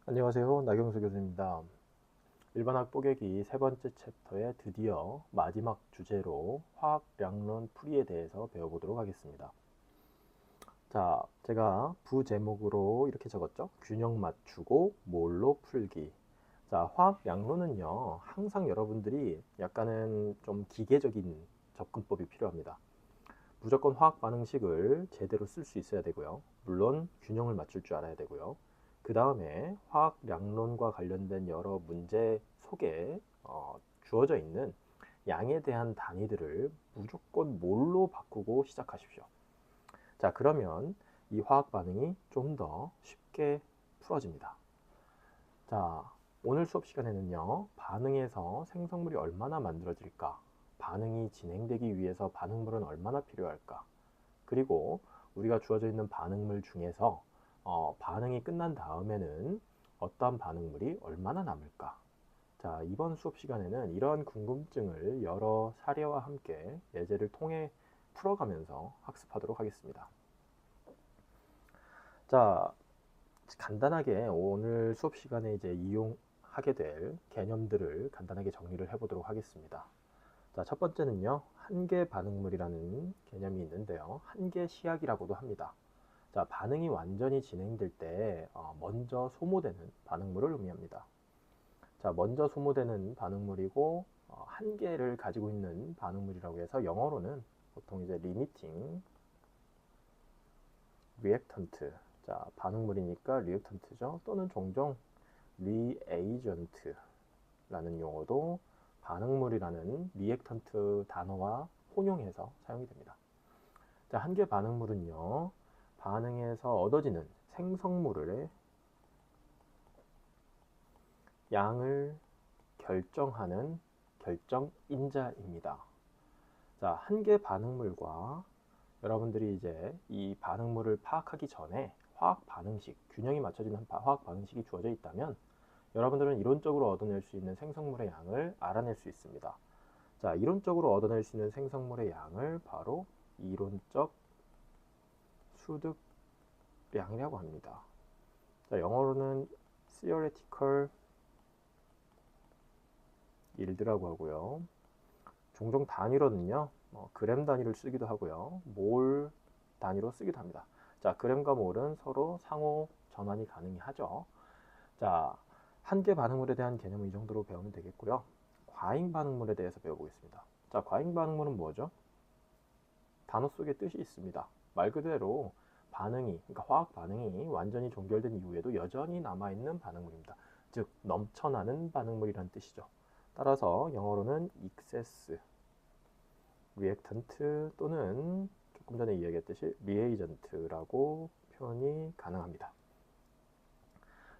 안녕하세요. 나경수 교수입니다. 일반학 뽀개기 세 번째 챕터의 드디어 마지막 주제로 화학량론 풀이에 대해서 배워보도록 하겠습니다. 자, 제가 부제목으로 이렇게 적었죠. 균형 맞추고 몰로 풀기. 자, 화학량론은요, 항상 여러분들이 약간은 좀 기계적인 접근법이 필요합니다. 무조건 화학 반응식을 제대로 쓸 수 있어야 되고요. 물론 균형을 맞출 줄 알아야 되고요. 그 다음에 화학량론과 관련된 여러 문제 속에 주어져 있는 양에 대한 단위들을 무조건 몰로 바꾸고 시작하십시오. 자, 그러면 이 화학 반응이 좀 더 쉽게 풀어집니다. 자, 오늘 수업 시간에는요, 반응에서 생성물이 얼마나 만들어질까? 반응이 진행되기 위해서 반응물은 얼마나 필요할까? 그리고 우리가 주어져 있는 반응물 중에서 반응이 끝난 다음에는 어떠한 반응물이 얼마나 남을까? 자, 이번 수업 시간에는 이러한 궁금증을 여러 사례와 함께 예제를 통해 풀어가면서 학습하도록 하겠습니다. 자, 간단하게 오늘 수업 시간에 이제 이용하게 될 개념들을 간단하게 정리를 해보도록 하겠습니다. 자, 첫 번째는요, 한계 반응물이라는 개념이 있는데요. 한계 시약이라고도 합니다. 자, 반응이 완전히 진행될 때 먼저 소모되는 반응물을 의미합니다. 자, 먼저 소모되는 반응물이고 한계를 가지고 있는 반응물이라고 해서 영어로는 보통 이제 limiting reactant, 자, 반응물이니까 리액턴트죠. 또는 종종 reagent라는 용어도 반응물이라는 리액턴트 단어와 혼용해서 사용이 됩니다. 자, 한계 반응물은요, 반응에서 얻어지는 생성물의 양을 결정하는 결정인자입니다. 자, 한계 반응물과 여러분들이 이제 이 반응물을 파악하기 전에 화학 반응식, 균형이 맞춰지는 화학 반응식이 주어져 있다면 여러분들은 이론적으로 얻어낼 수 있는 생성물의 양을 알아낼 수 있습니다. 자, 이론적으로 얻어낼 수 있는 생성물의 양을 바로 이론적 수득량이라고 합니다. 자, 영어로는 theoretical yield라고 하고요. 종종 단위로는요, 그램 단위를 쓰기도 하고요, 몰 단위로 쓰기도 합니다. 자, 그램과 몰은 서로 상호 전환이 가능하죠. 자, 한계 반응물에 대한 개념은 이 정도로 배우면 되겠고요. 과잉 반응물에 대해서 배워보겠습니다. 자, 과잉 반응물은 뭐죠? 단어 속에 뜻이 있습니다. 말 그대로 반응이, 그러니까 화학 반응이 완전히 종결된 이후에도 여전히 남아있는 반응물입니다. 즉, 넘쳐나는 반응물이라는 뜻이죠. 따라서 영어로는 excess reactant 또는 조금 전에 이야기했듯이 reagent라고 표현이 가능합니다.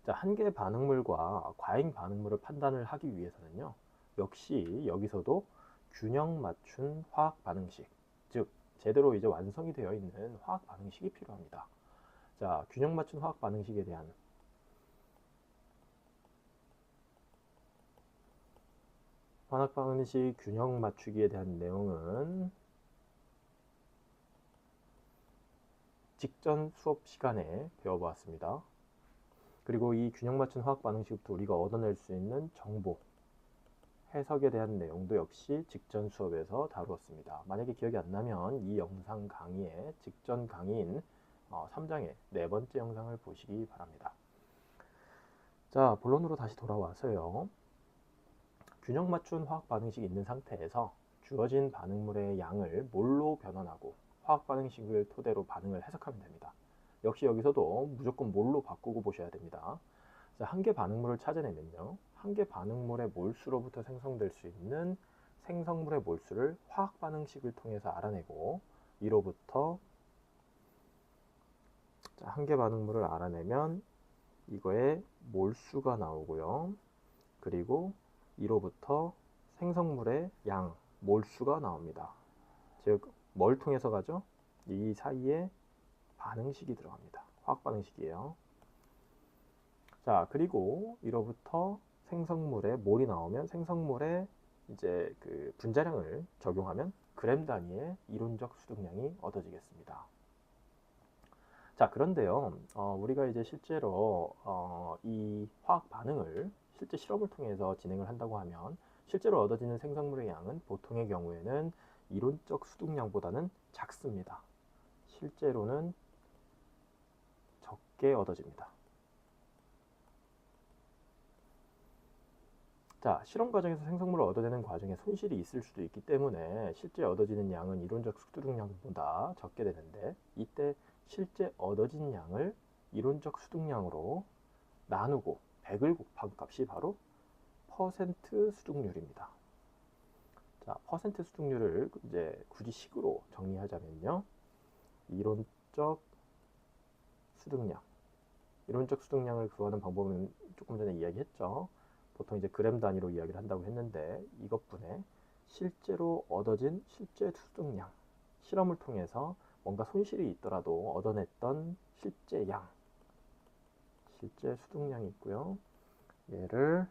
자, 한계 반응물과 과잉 반응물을 판단을 하기 위해서는요, 역시 여기서도 균형 맞춘 화학 반응식, 즉 제대로 이제 완성이 되어 있는 화학 반응식이 필요합니다. 자, 균형 맞춘 화학 반응식에 대한 화학 반응식 균형 맞추기에 대한 내용은 직전 수업 시간에 배워보았습니다. 그리고 이 균형 맞춘 화학 반응식부터 우리가 얻어낼 수 있는 정보, 해석에 대한 내용도 역시 직전 수업에서 다루었습니다. 만약에 기억이 안 나면 이 영상 강의의 직전 강의인 3장의 네 번째 영상을 보시기 바랍니다. 자, 본론으로 다시 돌아와서요. 균형 맞춘 화학 반응식이 있는 상태에서 주어진 반응물의 양을 몰로 변환하고 화학 반응식을 토대로 반응을 해석하면 됩니다. 역시 여기서도 무조건 몰로 바꾸고 보셔야 됩니다. 자, 한계 반응물을 찾아내면요, 한계 반응물의 몰수로부터 생성될 수 있는 생성물의 몰수를 화학 반응식을 통해서 알아내고 이로부터 한계 반응물을 알아내면 이거의 몰수가 나오고요. 그리고 이로부터 생성물의 양, 몰수가 나옵니다. 즉, 뭘 통해서 가죠? 이 사이에 반응식이 들어갑니다. 화학 반응식이에요. 자, 그리고 이로부터 생성물의 몰이 나오면 생성물의 이제 그 분자량을 적용하면 그램 단위의 이론적 수득량이 얻어지겠습니다. 자, 그런데요, 우리가 이제 실제로 이 화학 반응을 실제 실험을 통해서 진행을 한다고 하면 실제로 얻어지는 생성물의 양은 보통의 경우에는 이론적 수득량보다는 작습니다. 실제로는 적게 얻어집니다. 자, 실험 과정에서 생성물을 얻어내는 과정에 손실이 있을 수도 있기 때문에 실제 얻어지는 양은 이론적 수득량보다 적게 되는데, 이때 실제 얻어진 양을 이론적 수득량으로 나누고 100을 곱한 값이 바로 퍼센트 수득률입니다. 자, 퍼센트 수득률을 이제 굳이 식으로 정리하자면요, 이론적 수득량, 이론적 수득량을 구하는 방법은 조금 전에 이야기했죠. 보통 이제 그램 단위로 이야기를 한다고 했는데, 이것분에 실제로 얻어진 실제 수득량, 실험을 통해서 뭔가 손실이 있더라도 얻어냈던 실제 양, 실제 수득량이 있고요. 얘를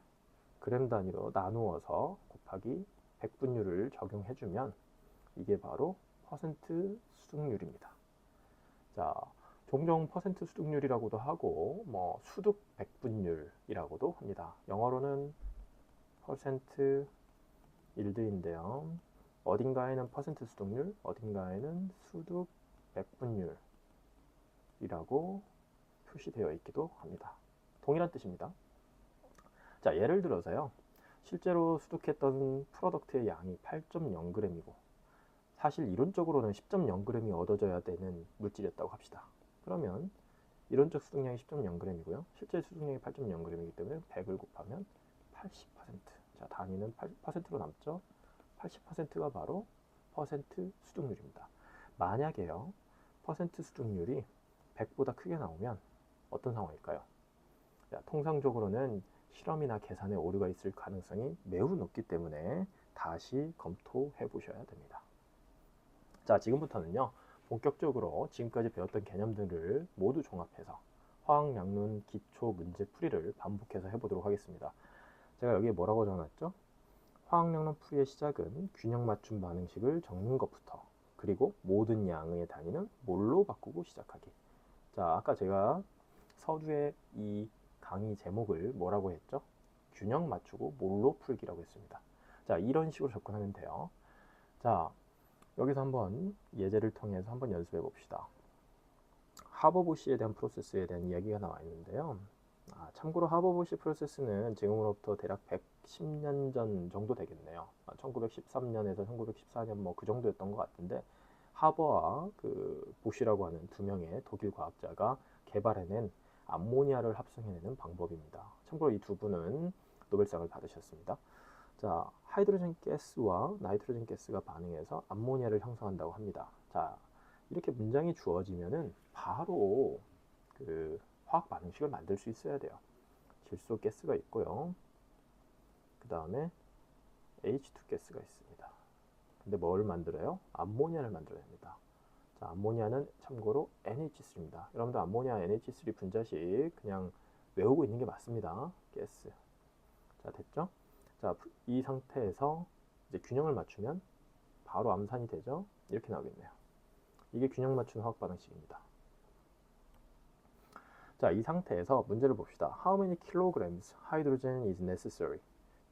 그램 단위로 나누어서 곱하기 100분율을 적용해주면 이게 바로 퍼센트 수득률입니다. 자, 종종 퍼센트 수득률이라고도 하고 뭐 수득 100분율이라고도 합니다. 영어로는 퍼센트 일드인데요. 어딘가에는 퍼센트 수득률, 어딘가에는 수득 100분율이라고 표시되어 있기도 합니다. 동일한 뜻입니다. 자, 예를 들어서요, 실제로 수득했던 프로덕트의 양이 8.0g이고 사실 이론적으로는 10.0g이 얻어져야 되는 물질이었다고 합시다. 그러면 이론적 수득량이 10.0g이고요. 실제 수득량이 8.0g이기 때문에 100을 곱하면 80%. 자, 단위는 80%로 남죠. 80%가 바로 퍼센트 수득률입니다. 만약에요, 퍼센트 수득률이 100보다 크게 나오면 어떤 상황일까요? 자, 통상적으로는 실험이나 계산에 오류가 있을 가능성이 매우 높기 때문에 다시 검토해 보셔야 됩니다. 자, 지금부터는요, 본격적으로 지금까지 배웠던 개념들을 모두 종합해서 화학량론 기초 문제 풀이를 반복해서 해보도록 하겠습니다. 제가 여기에 뭐라고 적어놨죠? 화학량론 풀이의 시작은 균형 맞춤 반응식을 적는 것부터, 그리고 모든 양의 단위는 몰로 바꾸고 시작하기. 자, 아까 제가 서두에 이 강의 제목을 뭐라고 했죠? 균형 맞추고 몰로 풀기라고 했습니다. 자, 이런 식으로 접근하면 돼요. 자, 여기서 한번 예제를 통해서 한번 연습해 봅시다. 하버보시에 대한 프로세스에 대한 이야기가 나와 있는데요. 참고로 하버보시 프로세스는 지금으로부터 대략 110년 전 정도 되겠네요. 1913년에서 1914년 뭐 그 정도였던 것 같은데, 하버와 그 보시라고 하는 두 명의 독일 과학자가 개발해낸 암모니아를 합성해내는 방법입니다. 참고로 이 두 분은 노벨상을 받으셨습니다. 자, 하이드로젠 가스와 나이트로젠 가스가 반응해서 암모니아를 형성한다고 합니다. 자, 이렇게 문장이 주어지면은 바로 그 화학 반응식을 만들 수 있어야 돼요. 질소 가스가 있고요. 그 다음에 H2 가스가 있습니다. 근데 뭘 만들어요? 암모니아를 만들어야 합니다. 자, 암모니아는 참고로 NH3입니다. 여러분들 암모니아 NH3 분자식 그냥 외우고 있는 게 맞습니다. 가스. 자, 됐죠? 자, 이 상태에서 이제 균형을 맞추면 바로 암산이 되죠? 이렇게 나오겠네요. 이게 균형 맞춘 화학 반응식입니다. 자, 이 상태에서 문제를 봅시다. How many kilograms hydrogen is necessary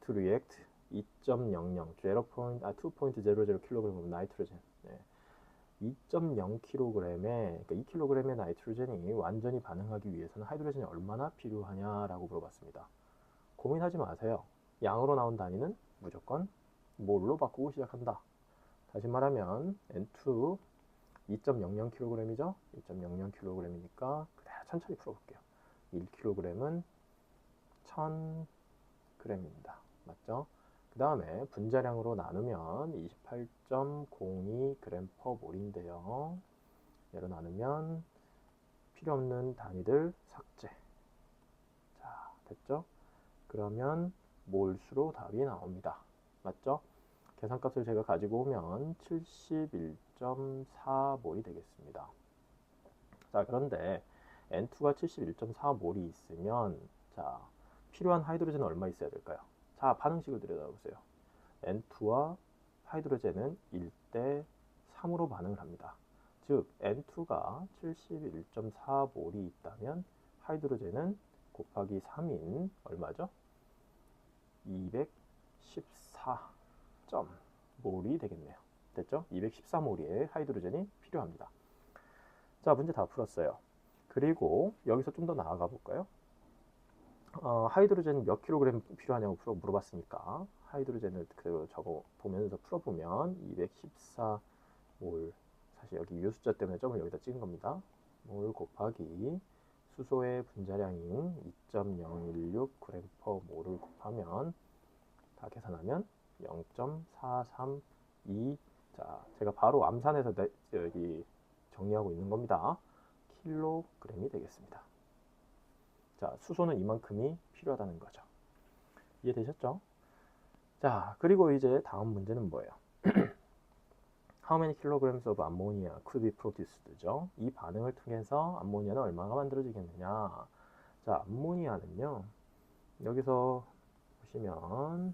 to react 2.00 2.00 kg of nitrogen? 네. 2.0kg의, 그러니까 2kg의 나이트로젠이 완전히 반응하기 위해서는 하이드로젠이 얼마나 필요하냐라고 물어봤습니다. 고민하지 마세요. 양으로 나온 단위는 무조건 몰로 바꾸고 시작한다. 다시 말하면 N2 2.00kg이죠. 2.00kg이니까 그대로 천천히 풀어볼게요. 1kg은 1000g입니다. 맞죠? 그 다음에 분자량으로 나누면 28.02g/몰인데요. 얘로 나누면 필요 없는 단위들 삭제. 자, 됐죠? 그러면 몰수로 답이 나옵니다. 맞죠? 계산값을 제가 가지고 오면 71.4몰이 되겠습니다. 자, 그런데 N2가 71.4몰이 있으면, 자, 필요한 하이드로젠은 얼마 있어야 될까요? 자, 반응식을 들여다보세요. N2와 하이드로젠은 1대 3으로 반응을 합니다. 즉 N2가 71.4몰이 있다면 하이드로젠은 곱하기 3인 얼마죠? 214몰이 되겠네요. 됐죠? 214몰의 하이드로젠이 필요합니다. 자, 문제 다 풀었어요. 그리고 여기서 좀 더 나아가 볼까요? 하이드로젠 몇 킬로그램 필요하냐고 물어봤으니까 하이드로젠을 적어 보면서 풀어보면 214몰, 사실 여기 유 숫자 때문에 점을 여기다 찍은 겁니다. 몰 곱하기 수소의 분자량인 2.016g/몰을 곱하면 다 계산하면 0.432, 자, 제가 바로 암산해서 여기 정리하고 있는 겁니다. 킬로그램이 되겠습니다. 자, 수소는 이만큼이 필요하다는 거죠. 이해되셨죠? 자, 그리고 이제 다음 문제는 뭐예요? How many kilograms of ammonia could be produced죠? 이 반응을 통해서 암모니아는 얼마가 만들어지겠느냐? 자, 암모니아는요, 여기서 보시면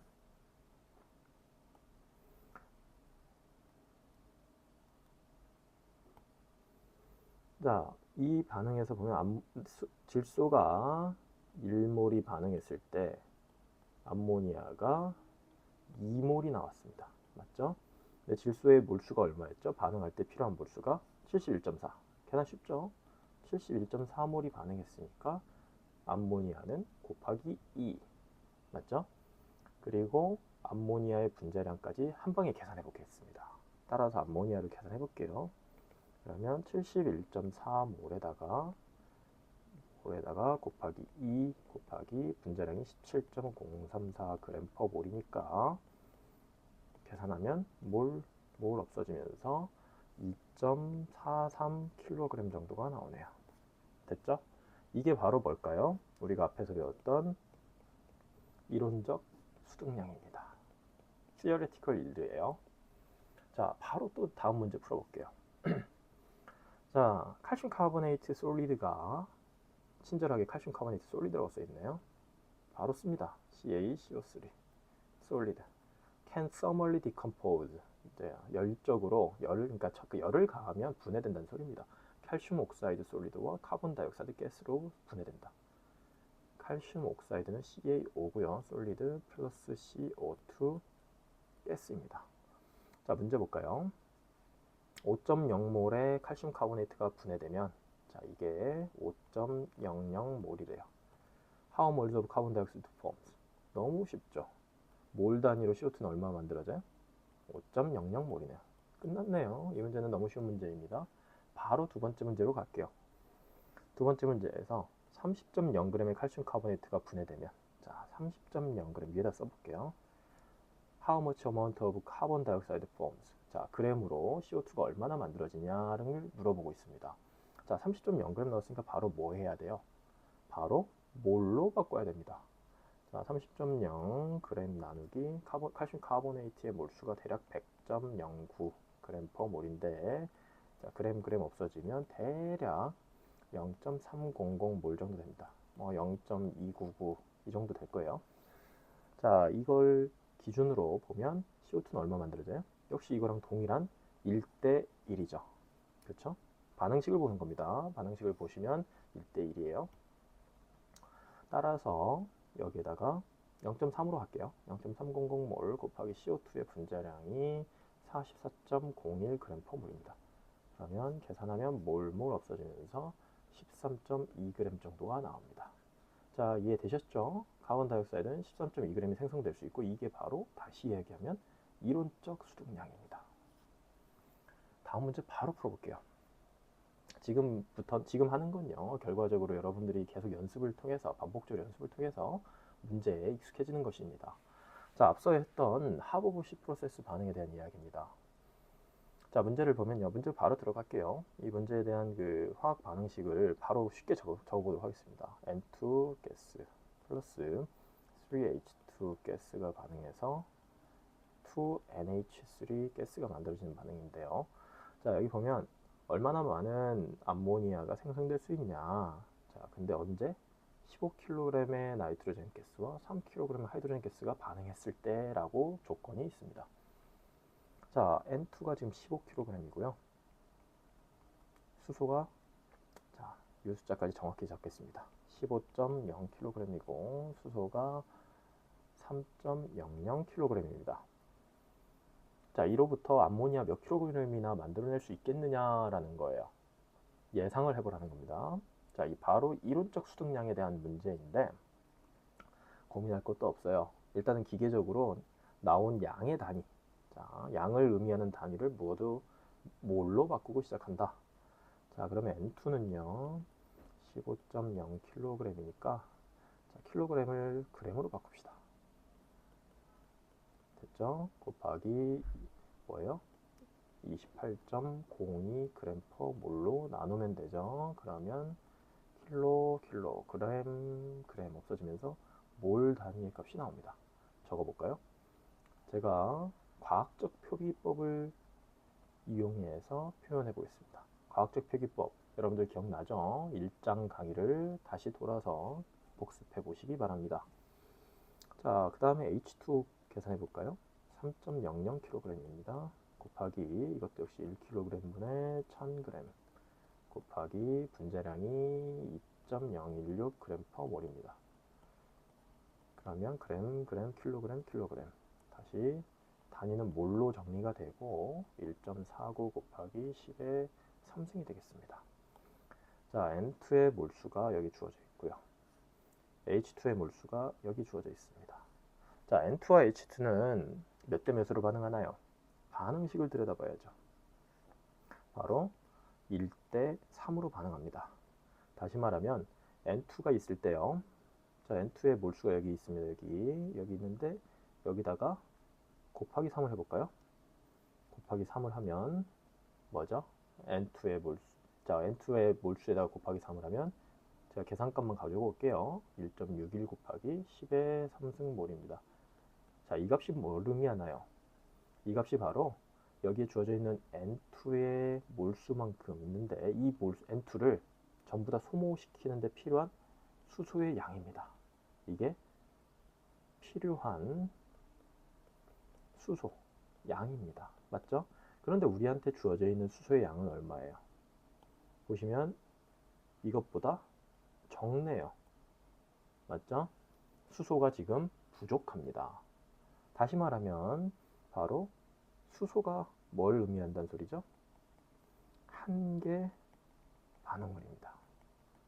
자, 이 반응에서 보면 질소가 1몰이 반응했을 때 암모니아가 2몰이 나왔습니다. 맞죠? 근데 질소의 몰수가 얼마였죠? 반응할 때 필요한 몰수가 71.4. 계산 쉽죠? 71.4몰이 반응했으니까 암모니아는 곱하기 2. 맞죠? 그리고 암모니아의 분자량까지 한 방에 계산해 보겠습니다. 따라서 암모니아를 계산해 볼게요. 그러면 71.4몰에다가 곱하기 2 곱하기 분자량이 17.034g/몰이니까 계산하면 몰 없어지면서 2.43kg 정도가 나오네요. 됐죠? 이게 바로 뭘까요? 우리가 앞에서 배웠던 이론적 수득량입니다. theoretical yield예요. 자, 바로 또 다음 문제 풀어볼게요. 자, 칼슘 카보네이트 솔리드가 친절하게 칼슘 카보네이트 솔리드라고 써있네요. 바로 씁니다. CaCO3 솔리드 can thermally decompose. 이제 열적으로 그러니까 열을 가하면 분해된다는 소리입니다. 칼슘 옥사이드 솔리드와 카본 다이옥사이드 가스로 분해된다. 칼슘 옥사이드는 CaO고요. 솔리드 플러스 CO2 가스입니다. 자, 문제 볼까요? 5.0몰의 칼슘 카보네이트가 분해되면, 자, 이게 5.00몰이래요. How moles of carbon dioxide forms? 너무 쉽죠? 몰 단위로 CO2는 얼마 만들어져요? 5.00몰이네요. 끝났네요. 이 문제는 너무 쉬운 문제입니다. 바로 두 번째 문제로 갈게요. 두 번째 문제에서 30.0g의 칼슘 카보네이트가 분해되면, 자, 30.0g 위에다 써볼게요. How much amount of carbon dioxide forms? 자, 그램으로 CO2가 얼마나 만들어지냐를 물어보고 있습니다. 자, 30.0g 넣었으니까 바로 뭐 해야 돼요? 바로 몰로 바꿔야 됩니다. 자, 30.0g 나누기 칼슘 카보네이트의 몰수가 대략 100.09g/몰인데, 자, 그램 없어지면 대략 0.300몰 정도 됩니다. 0.299 이 정도 될 거예요. 자, 이걸 기준으로 보면 CO2는 얼마 만들어져요? 역시 이거랑 동일한 1대1이죠. 그렇죠? 반응식을 보는 겁니다. 반응식을 보시면 1대1이에요. 따라서 여기에다가 0.3으로 할게요. 0.300몰 곱하기 CO2의 분자량이 44.01g/몰입니다. 그러면 계산하면 몰 없어지면서 13.2g 정도가 나옵니다. 자, 이해되셨죠? 카본 다이옥사이드는 13.2g이 생성될 수 있고, 이게 바로 다시 얘기하면 이론적 수득량입니다. 다음 문제 바로 풀어볼게요. 지금 하는 건요, 결과적으로 여러분들이 계속 연습을 통해서, 반복적으로 연습을 통해서 문제에 익숙해지는 것입니다. 자, 앞서 했던 하버보시 프로세스 반응에 대한 이야기입니다. 자, 문제를 보면요, 문제 바로 들어갈게요. 이 문제에 대한 그 화학 반응식을 바로 쉽게 적어보도록 하겠습니다. N2 가스 플러스 3H2 가스가 반응해서 2NH3 가스가 만들어지는 반응인데요. 자, 여기 보면 얼마나 많은 암모니아가 생성될 수 있냐. 자, 근데 언제? 15kg의 나이트로젠 가스와 3kg의 하이드로젠 가스가 반응했을 때라고 조건이 있습니다. 자, N2가 지금 15kg이고요. 수소가 자, 이 숫자까지 정확히 잡겠습니다. 15.0kg이고 수소가 3.00kg입니다. 자, 이로부터 암모니아 몇 kg이나 만들어낼 수 있겠느냐라는 거예요. 예상을 해보라는 겁니다. 자, 이 바로 이론적 수득량에 대한 문제인데 고민할 것도 없어요. 일단은 기계적으로 나온 양의 단위, 자, 양을 의미하는 단위를 모두 몰로 바꾸고 시작한다. 자, 그러면 N2는요 15.0kg이니까 킬로그램을 그램으로 바꿉시다. 됐죠? 곱하기 뭐예요? 28.02g/몰로 나누면 되죠. 그러면 그램 없어지면서 몰 단위의 값이 나옵니다. 적어볼까요? 제가 과학적 표기법을 이용해서 표현해 보겠습니다. 과학적 표기법 여러분들 기억나죠? 1장 강의를 다시 돌아서 복습해 보시기 바랍니다. 자, 그 다음에 H2 계산해 볼까요? 3.00kg입니다. 곱하기 이것도 역시 1kg분의 1000g 곱하기 분자량이 2.016g/몰입니다. 그러면 킬로그램 다시 단위는 몰로 정리가 되고 1.49 곱하기 10의 3승이 되겠습니다. 자, N2의 몰수가 여기 주어져 있고요. H2의 몰수가 여기 주어져 있습니다. 자, N2와 H2는 몇 대 몇으로 반응하나요? 반응식을 들여다봐야죠. 바로 1대 3으로 반응합니다. 다시 말하면 N2가 있을 때요. 자, N2의 몰수가 여기 있습니다. 여기 있는데 여기다가 곱하기 3을 해볼까요? 곱하기 3을 하면 뭐죠? N2의 몰수. 자, N2의 몰수에다가 곱하기 3을 하면 제가 계산값만 가지고 올게요. 1.61 곱하기 10의 3승몰입니다. 자, 이 값이 뭘 의미하나요? 이 값이 바로 여기에 주어져 있는 N2의 몰수만큼 있는데 이 N2를 전부 다 소모시키는 데 필요한 수소의 양입니다. 이게 필요한 수소 양입니다. 맞죠? 그런데 우리한테 주어져 있는 수소의 양은 얼마예요? 보시면 이것보다 적네요. 맞죠? 수소가 지금 부족합니다. 다시 말하면 바로 수소가 뭘 의미한다는 소리죠? 한계 반응물입니다.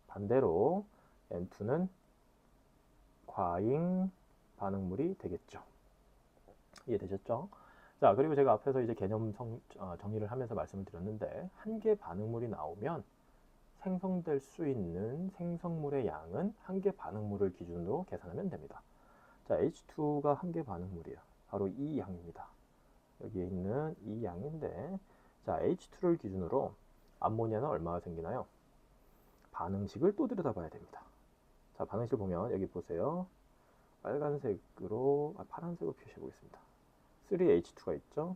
반대로 N2는 과잉 반응물이 되겠죠. 이해되셨죠? 자, 그리고 제가 앞에서 이제 개념 정리를 하면서 말씀을 드렸는데 한계 반응물이 나오면 생성될 수 있는 생성물의 양은 한계 반응물을 기준으로 계산하면 됩니다. 자, H2가 한계 반응물이에요. 바로 이 양입니다. 여기에 있는 이 양인데 자, H2를 기준으로 암모니아는 얼마가 생기나요? 반응식을 또 들여다봐야 됩니다. 자, 반응식을 보면 여기 보세요. 파란색으로 표시해 보겠습니다. 3H2가 있죠.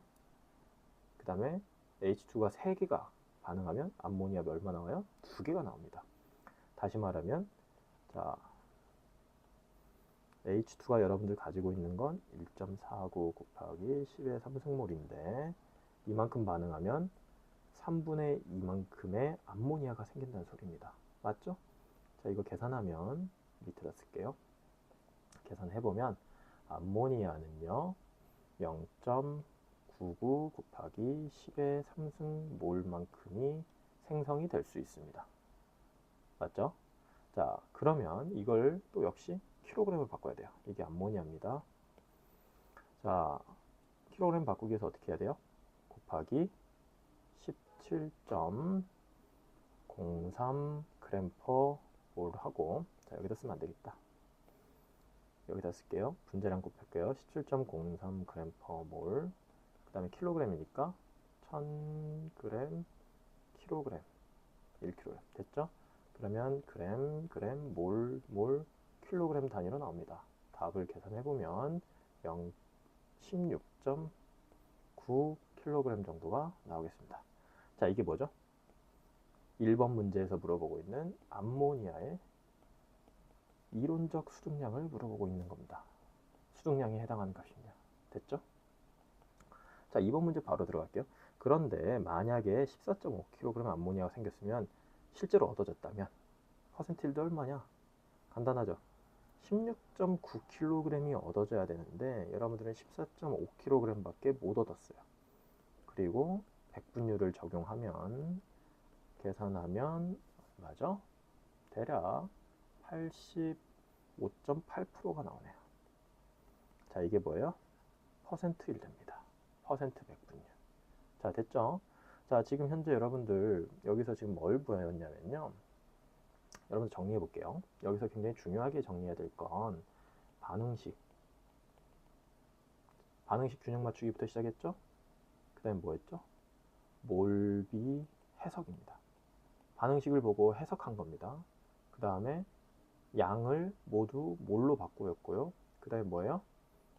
그 다음에 H2가 3개가 반응하면 암모니아가 얼마 나와요? 2개가 나옵니다. 다시 말하면 자, H2가 여러분들 가지고 있는 건 1.49 곱하기 10의 3승몰인데 이만큼 반응하면 3분의 2만큼의 암모니아가 생긴다는 소리입니다. 맞죠? 자, 이거 계산하면 밑에다 쓸게요. 계산해보면 암모니아는요 0.99 곱하기 10의 3승몰만큼이 생성이 될 수 있습니다. 맞죠? 자, 그러면 이걸 또 역시 킬로그램을 바꿔야 돼요. 이게 암모니아입니다. 자, 킬로그램 바꾸기 위해서 어떻게 해야 돼요? 곱하기 17.03g/몰 하고 자, 여기다 쓰면 안 되겠다. 여기다 쓸게요. 분자량 곱할게요. 17.03g/몰. 그 다음에 킬로그램이니까 1000g 킬로그램 1kg 됐죠? 그러면 그램 몰 킬로그램 단위로 나옵니다. 답을 계산해보면 16.9kg 정도가 나오겠습니다. 자, 이게 뭐죠? 1번 문제에서 물어보고 있는 암모니아의 이론적 수득량을 물어보고 있는 겁니다. 수득량에 해당하는 값이냐. 됐죠? 자, 2번 문제 바로 들어갈게요. 그런데 만약에 14.5kg 암모니아가 생겼으면 실제로 얻어졌다면 퍼센틸도 얼마냐? 간단하죠. 16.9kg이 얻어져야 되는데 여러분들은 14.5kg 밖에 못 얻었어요. 그리고 백분율을 적용하면 계산하면 맞아? 대략 85.8%가 나오네요. 자, 이게 뭐예요? 퍼센트일 됩니다. 퍼센트 백분율. 자, 됐죠? 자, 지금 현재 여러분들 여기서 지금 뭘 보였냐면요. 여러분들 정리해 볼게요. 여기서 굉장히 중요하게 정리해야 될 건 반응식 균형 맞추기부터 시작했죠? 그 다음에 뭐 했죠? 몰비 해석입니다. 반응식을 보고 해석한 겁니다. 그 다음에 양을 모두 몰로 바꾸었고요. 그 다음에 뭐예요?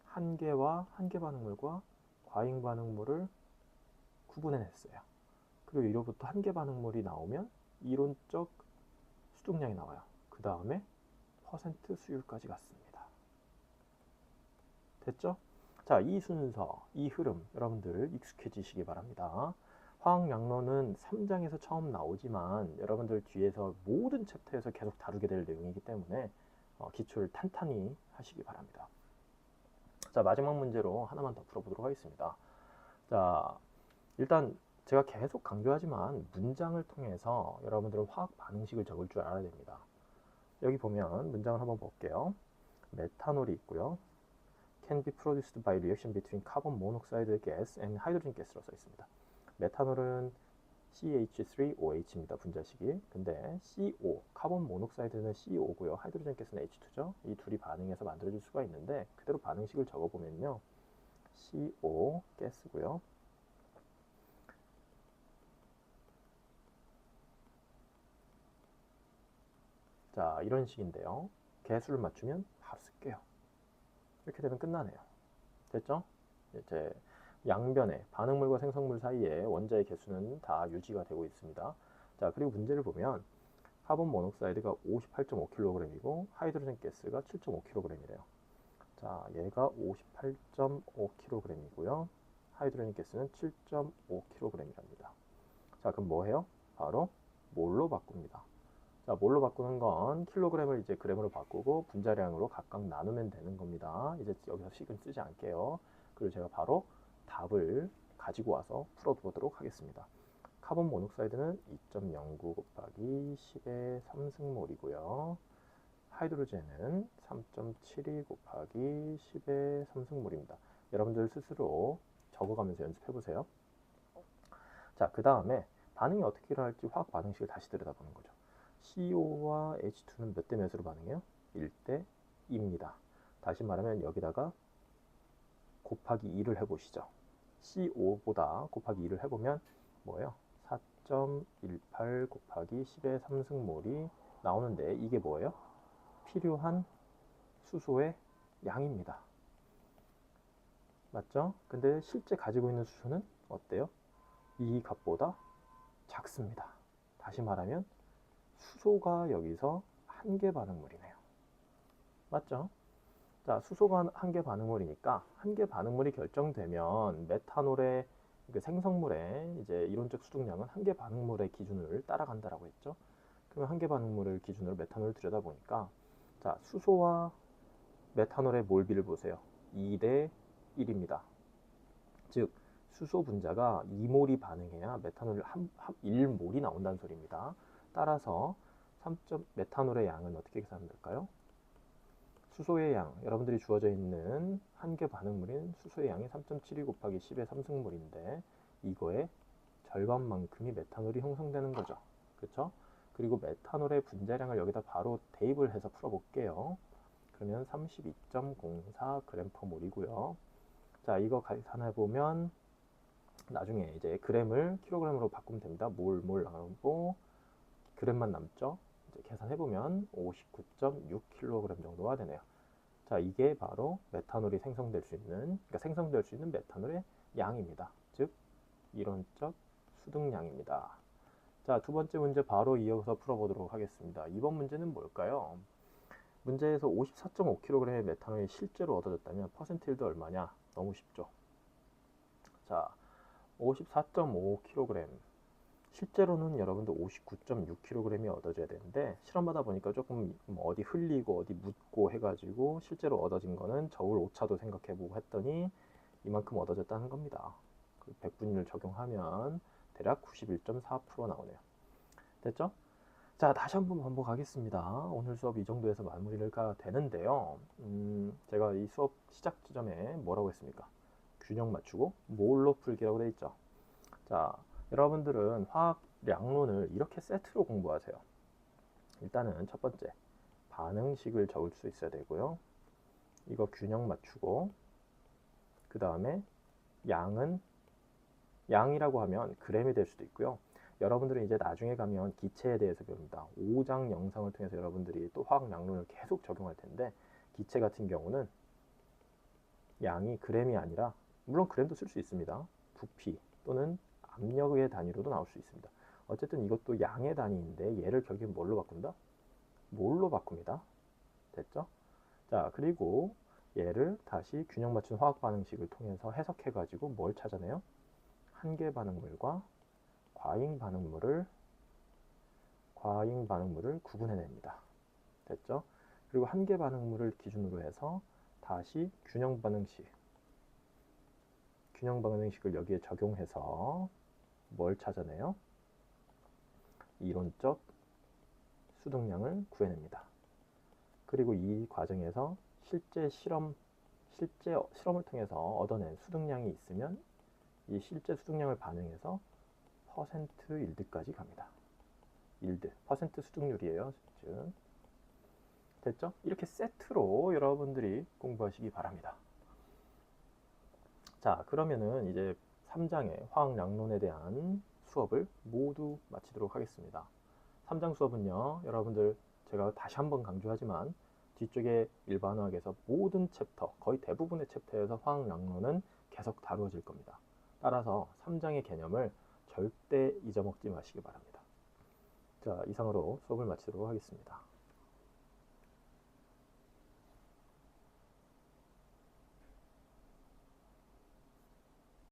한계와 한계 반응물과 과잉 반응물을 구분해냈어요. 그리고 이로부터 한계 반응물이 나오면 이론적 수득량이 나와요. 그 다음에 퍼센트 수율까지 갔습니다. 됐죠? 자, 이 순서, 이 흐름 여러분들 익숙해지시기 바랍니다. 화학양론은 3장에서 처음 나오지만 여러분들 뒤에서 모든 챕터에서 계속 다루게 될 내용이기 때문에 기초를 탄탄히 하시기 바랍니다. 자, 마지막 문제로 하나만 더 풀어보도록 하겠습니다. 자, 일단 제가 계속 강조하지만 문장을 통해서 여러분들은 화학 반응식을 적을 줄 알아야 됩니다. 여기 보면 문장을 한번 볼게요. 메탄올이 있고요. Can be produced by reaction between carbon monoxide gas and hydrogen gas로 써 있습니다. 메탄올은 CH3OH입니다. 분자식이. 근데 CO, 카본 모녹사이드는 CO고요. 하이드로젠 가스는 H2죠. 이 둘이 반응해서 만들어질 수가 있는데 그대로 반응식을 적어보면요. CO 가스고요. 자, 이런 식인데요. 개수를 맞추면 바로 쓸게요. 이렇게 되면 끝나네요. 됐죠? 이제 양변에 반응물과 생성물 사이에 원자의 개수는 다 유지가 되고 있습니다. 자, 그리고 문제를 보면 카본 모녹사이드가 58.5kg이고 하이드로젠 가스가 7.5kg이래요. 자, 얘가 58.5kg이고요. 하이드로젠 가스는 7.5kg이랍니다. 자, 그럼 뭐 해요? 바로 몰로 바꿉니다. 자, 몰로 바꾸는 건 킬로그램을 이제 그램으로 바꾸고 분자량으로 각각 나누면 되는 겁니다. 이제 여기서 식은 쓰지 않게요. 그리고 제가 바로 답을 가지고 와서 풀어보도록 하겠습니다. 카본 모녹사이드는 2.09 곱하기 10의 3승몰이고요. 하이드로젠은 3.72 곱하기 10의 3승몰입니다. 여러분들 스스로 적어가면서 연습해보세요. 자, 그 다음에 반응이 어떻게 일어날지 화학 반응식을 다시 들여다보는 거죠. CO와 H2는 몇 대 몇으로 반응해요? 1대 2입니다. 다시 말하면 여기다가 곱하기 2를 해보시죠. CO 보다 곱하기 2를 해보면 뭐예요? 4.18 곱하기 10의 3승몰이 나오는데 이게 뭐예요? 필요한 수소의 양입니다. 맞죠? 근데 실제 가지고 있는 수소는 어때요? 이 값보다 작습니다. 다시 말하면 수소가 여기서 한계 반응물이네요. 맞죠? 자, 수소가 한계 반응물이니까 한계 반응물이 결정되면 메탄올의 그 생성물의 이제 이론적 수득량은 한계 반응물의 기준을 따라간다라고 했죠. 그러면 한계 반응물을 기준으로 메탄올을 들여다보니까 자, 수소와 메탄올의 몰비를 보세요. 2대 1입니다. 즉 수소 분자가 2몰이 반응해야 메탄올 1몰이 나온다는 소리입니다. 따라서 메탄올의 양은 어떻게 계산될까요? 수소의 양, 여러분들이 주어져 있는 한계 반응물인 수소의 양이 3.72 곱하기 10의 3승몰인데 이거의 절반만큼이 메탄올이 형성되는 거죠. 그렇죠? 그리고 메탄올의 분자량을 여기다 바로 대입을 해서 풀어볼게요. 그러면 32.04g/몰이고요. 자, 이거 계산해보면 나중에 이제 그램을 킬로그램으로 바꾸면 됩니다. 몰 나오고 그램만 남죠. 이제 계산해보면 59.6kg 정도가 되네요. 자, 이게 바로 메탄올이 생성될 수 있는, 메탄올의 양입니다. 즉, 이론적 수득량입니다. 자, 두 번째 문제 바로 이어서 풀어보도록 하겠습니다. 이번 문제는 뭘까요? 문제에서 54.5kg의 메탄올이 실제로 얻어졌다면 퍼센틸도 얼마냐? 너무 쉽죠. 자, 54.5kg. 실제로는 여러분들 59.6kg이 얻어져야 되는데 실험하다 보니까 조금 어디 흘리고 어디 묻고 해가지고 실제로 얻어진 거는 저울 오차도 생각해보고 했더니 이만큼 얻어졌다는 겁니다. 100분율 적용하면 대략 91.4% 나오네요. 됐죠? 자, 다시 한번 반복하겠습니다. 오늘 수업 이 정도에서 마무리를 가 되는데요. 제가 이 수업 시작 지점에 뭐라고 했습니까? 균형 맞추고 몰로 풀기라고 되어 있죠. 자, 여러분들은 화학량론을 이렇게 세트로 공부하세요. 일단은 첫 번째, 반응식을 적을 수 있어야 되고요. 이거 균형 맞추고, 그 다음에 양이라고 하면 그램이 될 수도 있고요. 여러분들은 이제 나중에 가면 기체에 대해서 배웁니다. 5장 영상을 통해서 여러분들이 또 화학량론을 계속 적용할 텐데, 기체 같은 경우는 양이 그램이 아니라, 물론 그램도 쓸 수 있습니다. 부피 또는 압력의 단위로도 나올 수 있습니다. 어쨌든 이것도 양의 단위인데 얘를 결국엔 뭘로 바꾼다? 몰로 바꿉니다. 됐죠? 자, 그리고 얘를 다시 균형 맞춘 화학 반응식을 통해서 해석해 가지고 뭘 찾아내요? 한계 반응물과 과잉 반응물을 구분해냅니다. 됐죠? 그리고 한계 반응물을 기준으로 해서 다시 균형 반응식을 여기에 적용해서 뭘 찾아내요? 이론적 수득량을 구해냅니다. 그리고 이 과정에서 실제 실험을 통해서 얻어낸 수득량이 있으면 이 실제 수득량을 반영해서 퍼센트 일드까지 갑니다. 일드, 퍼센트 수득률이에요. 즉, 됐죠? 이렇게 세트로 여러분들이 공부하시기 바랍니다. 자, 그러면은 이제 3장의 화학량론에 대한 수업을 모두 마치도록 하겠습니다. 3장 수업은요, 여러분들 제가 다시 한번 강조하지만 뒤쪽에 일반화학에서 모든 챕터, 거의 대부분의 챕터에서 화학량론은 계속 다루어질 겁니다. 따라서 3장의 개념을 절대 잊어먹지 마시기 바랍니다. 자, 이상으로 수업을 마치도록 하겠습니다.